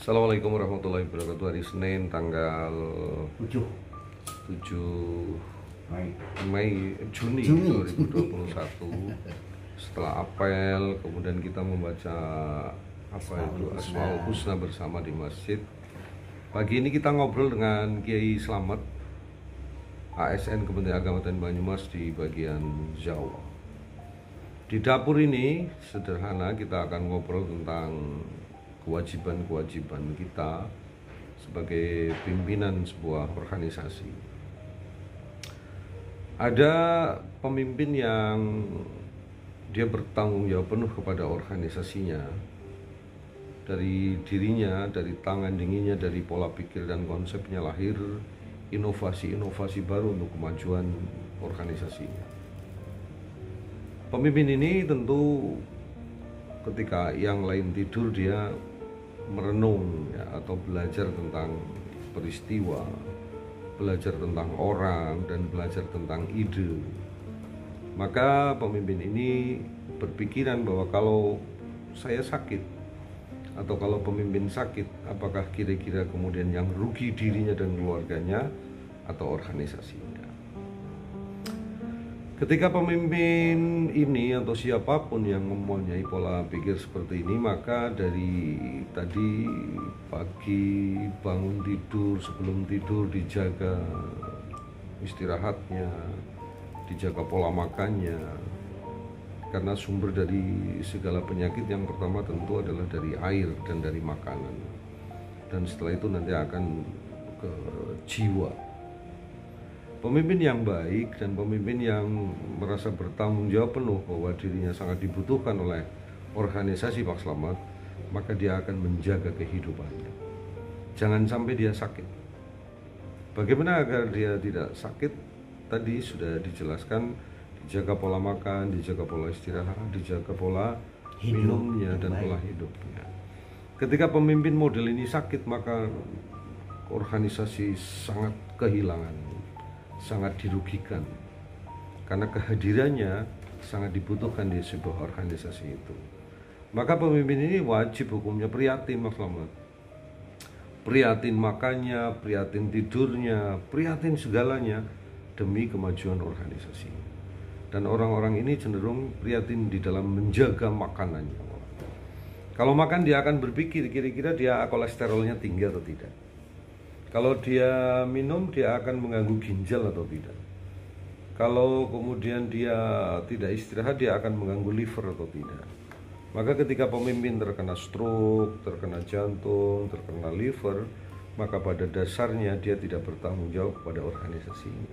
Assalamualaikum warahmatullahi wabarakatuh. Hari Senin tanggal 7 Juni 2021. Setelah apel, kemudian kita membaca Asmaul Husna bersama di masjid. Pagi ini kita ngobrol dengan Kiai Slamet, ASN Kementerian Agama dan Banyumas di bagian Jawa. Di dapur ini sederhana kita akan ngobrol tentang kewajiban-kewajiban kita sebagai pimpinan sebuah organisasi. Ada pemimpin yang dia bertanggung jawab penuh kepada organisasinya, dari dirinya, dari tangan dinginnya, dari pola pikir dan konsepnya lahir inovasi-inovasi baru untuk kemajuan organisasinya. Pemimpin ini tentu ketika yang lain tidur dia merenung atau belajar tentang peristiwa, belajar tentang orang, dan belajar tentang ide. Maka pemimpin ini berpikiran bahwa kalau saya sakit atau kalau pemimpin sakit, apakah kira-kira kemudian yang rugi dirinya dan keluarganya atau organisasinya. Ketika pemimpin ini atau siapapun yang mempunyai pola pikir seperti ini, maka dari tadi pagi bangun tidur, sebelum tidur dijaga istirahatnya, dijaga pola makannya, karena sumber dari segala penyakit yang pertama tentu adalah dari air dan dari makanan, dan setelah itu nanti akan ke jiwa. Pemimpin yang baik dan pemimpin yang merasa bertanggung jawab penuh bahwa dirinya sangat dibutuhkan oleh organisasi Pak Slamet, maka dia akan menjaga kehidupannya. Jangan sampai dia sakit. Bagaimana agar dia tidak sakit? Tadi sudah dijelaskan, dijaga pola makan, dijaga pola istirahat, dijaga pola minumnya dan pola hidupnya. Ketika pemimpin model ini sakit, maka organisasi sangat kehilangan, sangat dirugikan, karena kehadirannya sangat dibutuhkan di sebuah organisasi itu. Maka pemimpin ini wajib hukumnya prihatin, Mas Slamet. Prihatin makannya, prihatin tidurnya, prihatin segalanya demi kemajuan organisasi. Dan orang-orang ini cenderung prihatin di dalam menjaga makanannya. Kalau makan dia akan berpikir kira-kira dia kolesterolnya tinggi atau tidak. Kalau dia minum, dia akan mengganggu ginjal atau tidak. Kalau kemudian dia tidak istirahat, dia akan mengganggu liver atau tidak. Maka ketika pemimpin terkena stroke, terkena jantung, terkena liver, maka pada dasarnya dia tidak bertanggung jawab kepada organisasi ini.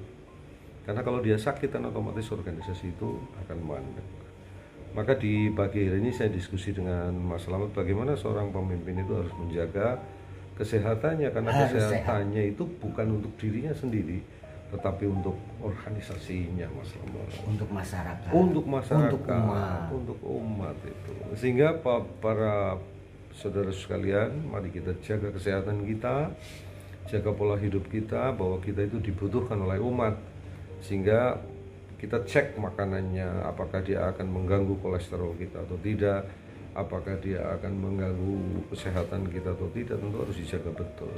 Karena kalau dia sakit, kan otomatis organisasi itu akan mandek. Maka di pagi hari ini saya diskusi dengan Mas Slamet bagaimana seorang pemimpin itu harus menjaga kesehatannya, karena kesehatannya itu bukan untuk dirinya sendiri, tetapi untuk organisasinya, Mas Slamet. Untuk masyarakat, untuk umat itu. Sehingga para saudara sekalian, mari kita jaga kesehatan kita, jaga pola hidup kita, bahwa kita itu dibutuhkan oleh umat. Sehingga kita cek makanannya, apakah dia akan mengganggu kolesterol kita atau tidak, apakah dia akan mengganggu kesehatan kita atau tidak, tentu harus dijaga betul.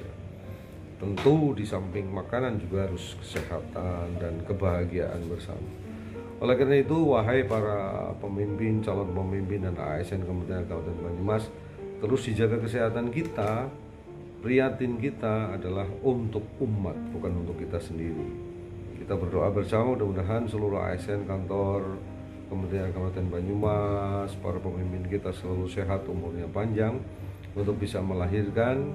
Tentu di samping makanan juga harus kesehatan dan kebahagiaan bersama. Oleh karena itu, wahai para pemimpin, calon pemimpin dan ASN Kementerian Agama dan Banyumas, terus dijaga kesehatan kita. Prihatin kita adalah untuk umat, bukan untuk kita sendiri. Kita berdoa bersama, mudah-mudahan seluruh ASN kantor Kementerian Agama dan Banyumas, para pemimpin kita selalu sehat, umurnya panjang, untuk bisa melahirkan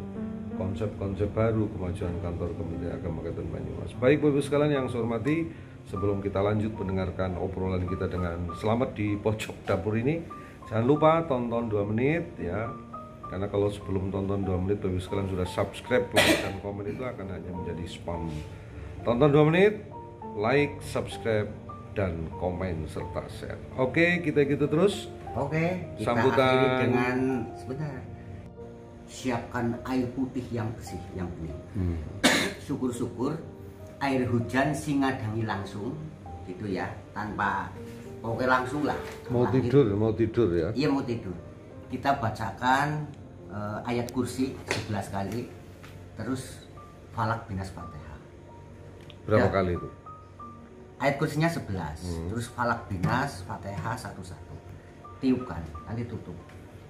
konsep-konsep baru kemajuan kantor Kementerian Agama dan Banyumas. Baik Bapak sekalian yang saya hormati, sebelum kita lanjut mendengarkan obrolan kita dengan Slamet di pojok dapur ini, jangan lupa tonton 2 menit ya. Karena kalau sebelum tonton 2 menit Bapak sekalian sudah subscribe, like, dan komen, itu akan hanya menjadi spam. Tonton 2 menit, like, subscribe, dan komen serta share. Oke, kita gitu terus. Oke, kita sambutan akhiri dengan sebentar. Siapkan air putih yang bersih, yang bening. Syukur-syukur air hujan singadangi langsung, gitu ya, tanpa oke langsung lah. Mau tidur ya? Iya, mau tidur. Kita bacakan ayat kursi 11 kali, terus Falak Binas Fatihah. Berapa Ya, kali itu? ayat kursinya 11, terus Falak Binas Fatihah satu-satu. Tiupkan, nanti tutup.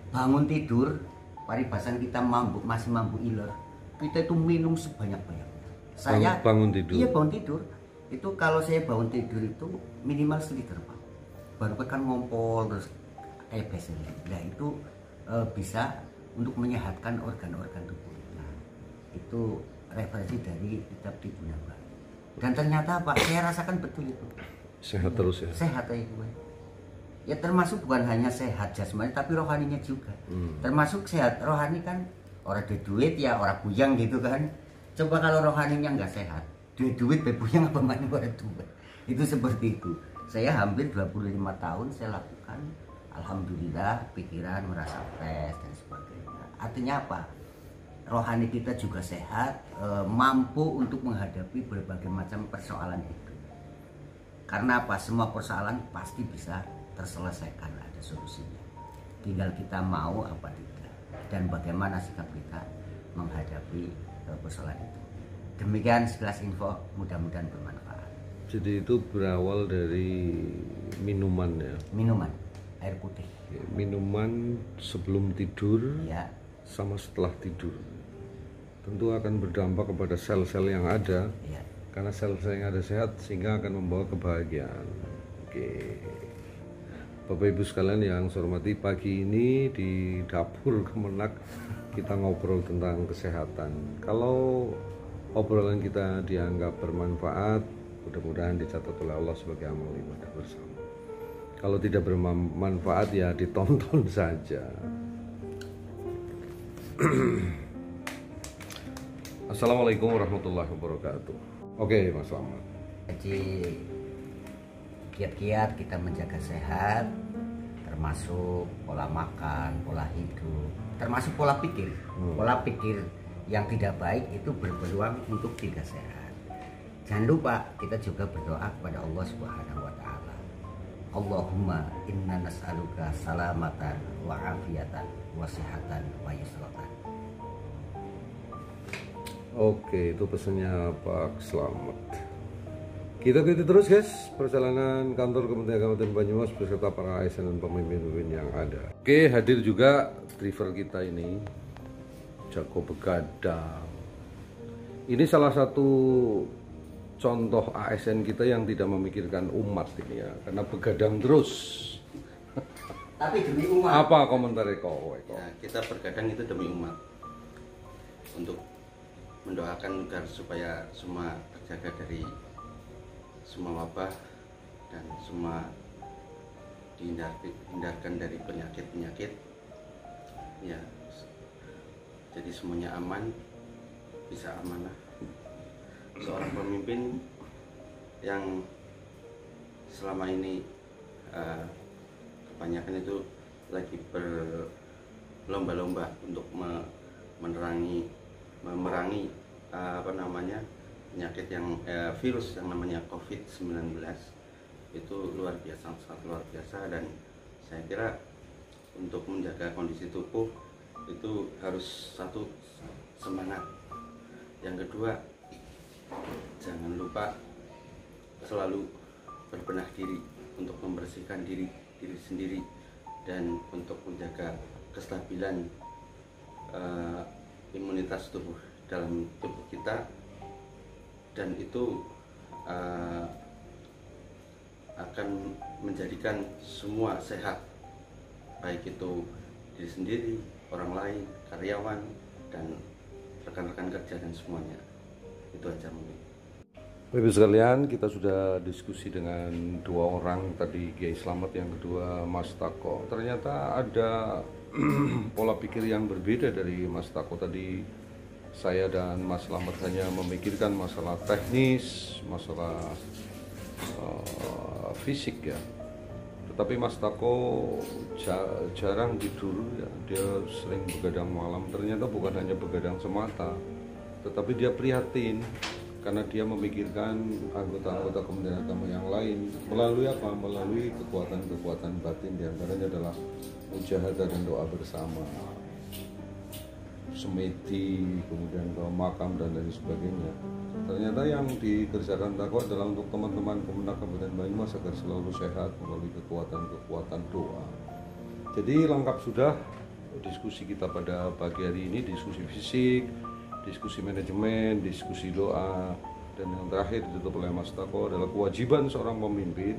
Bangun tidur, paribasan kita masih mampu iler, kita itu minum sebanyak-banyaknya. Saya bangun tidur. Iya, bangun tidur. Itu kalau saya bangun tidur itu minimal seliter, Pak. Baru kan ngompol terus kayak biasa. Nah, itu bisa untuk menyehatkan organ-organ tubuh kita. Itu referensi dari kitab Tibu Nabari. Dan ternyata Pak, saya rasakan betul itu. Sehat terus ya. Sehat aja gue. Ya termasuk bukan hanya sehat jasmani tapi rohaninya juga. Termasuk sehat rohani kan orang ada duit ya orang buyang gitu kan. Coba kalau rohaninya nggak sehat, duit buyang apa mana orang tua. Itu seperti itu. Saya hampir 25 tahun saya lakukan. Alhamdulillah pikiran merasa fresh dan sebagainya. Artinya apa? Rohani kita juga sehat, mampu untuk menghadapi berbagai macam persoalan itu. Karena apa? Semua persoalan pasti bisa terselesaikan, ada solusinya. Tinggal kita mau apa tidak dan bagaimana sikap kita menghadapi persoalan itu. Demikian sekilas info, mudah-mudahan bermanfaat. Jadi itu berawal dari minuman ya. Minuman air putih. Minuman sebelum tidur Ya, sama setelah tidur. Tentu akan berdampak kepada sel-sel yang ada. ya. Karena sel-sel yang ada sehat sehingga akan membawa kebahagiaan. Oke. Bapak Ibu sekalian yang saya hormati, pagi ini di dapur Kemenak kita ngobrol tentang kesehatan. Kalau obrolan kita dianggap bermanfaat, mudah-mudahan dicatat oleh Allah sebagai amal ibadah bersama. Kalau tidak bermanfaat ya ditonton saja. Assalamualaikum warahmatullahi wabarakatuh. Oke, Mas Slamet. Jadi kiat-kiat kita menjaga sehat, termasuk pola makan, pola hidup, termasuk pola pikir. Pola pikir yang tidak baik itu berpeluang untuk tidak sehat. Jangan lupa kita juga berdoa kepada Allah Subhanahu wa taala. Allahumma inna nas'aluka salamatan wa afiatan wa sihatan wa yusratan. Oke, itu pesannya Pak Slamet. Kita ikuti terus guys perjalanan kantor Kementerian Kabupaten Banyumas beserta para ASN dan pemimpin-pemimpin yang ada. Oke, hadir juga driver kita ini, Jago Begadang. Ini salah satu contoh ASN kita yang tidak memikirkan umat ini ya, karena begadang terus. Tapi demi umat. Apa komentar kau? Ya, kita bergadang itu demi umat, untuk mendoakan agar supaya semua terjaga dari semua wabah dan semua dihindarkan dari penyakit-penyakit. Ya, jadi semuanya aman, bisa amanah. Seorang pemimpin yang selama ini kebanyakan itu lagi berlomba-lomba untuk memerangi penyakit yang virus yang namanya COVID-19 itu luar biasa, sangat luar biasa. Dan saya kira untuk menjaga kondisi tubuh itu harus satu, semangat. Yang kedua, jangan lupa selalu berbenah diri untuk membersihkan diri sendiri dan untuk menjaga kestabilan imunitas tubuh dalam tubuh kita, dan itu akan menjadikan semua sehat, baik itu diri sendiri, orang lain, karyawan, dan rekan-rekan kerja dan semuanya. Itu aja mungkin. Bapak sekalian, kita sudah diskusi dengan dua orang, tadi Kiai Slamet, yang kedua Mas Tako. Ternyata ada pola pikir yang berbeda dari Mas Tako. Tadi saya dan Mas Slamet hanya memikirkan masalah teknis, masalah fisik ya. Tetapi Mas Tako jarang tidur ya. Dia sering begadang malam. Ternyata bukan hanya begadang semata, tetapi dia prihatin karena dia memikirkan anggota-anggota Kementerian Agama yang lain. Melalui apa? Melalui kekuatan-kekuatan batin, diantaranya adalah mujahadah dan doa bersama. semedi, kemudian ke makam dan lain sebagainya. Ternyata yang dikerjakan Tako adalah untuk teman-teman Kemenak Kabupaten Banyumas agar selalu sehat melalui kekuatan doa. Jadi lengkap sudah diskusi kita pada pagi hari ini, diskusi fisik, diskusi manajemen, diskusi doa, dan yang terakhir ditutup oleh Mas Tako adalah kewajiban seorang pemimpin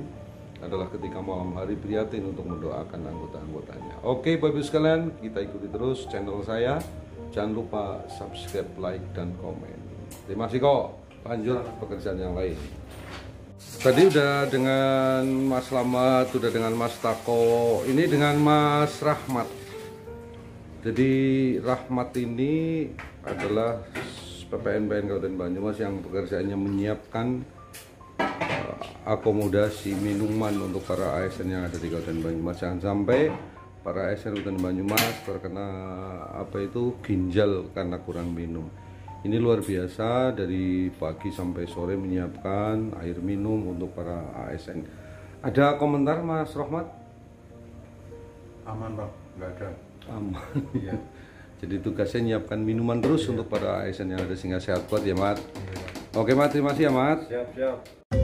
adalah ketika malam hari prihatin untuk mendoakan anggota-anggotanya. Oke Bapak Ibu sekalian, kita ikuti terus channel saya. Jangan lupa subscribe, like, dan komen. Terima kasih kok. Lanjut pekerjaan yang lain. Tadi udah dengan Mas Slamet, udah dengan Mas Tako, ini dengan Mas Rahmat. Jadi Rahmat ini adalah PPNPN Kabupaten Banyumas yang pekerjaannya menyiapkan akomodasi minuman untuk para ASN yang ada di Kabupaten Banyumas. Jangan sampai para ASN Kabupaten Banyumas terkena ginjal karena kurang minum. Ini luar biasa, dari pagi sampai sore menyiapkan air minum untuk para ASN. Ada komentar Mas Rahmat? Aman Pak, nggak ada. Aman. Iya. Jadi tugasnya nyiapkan minuman terus untuk para ASN yang ada sehingga sehat kuat ya Mat. Iya. Oke Mat, terima kasih ya Mat. Siap.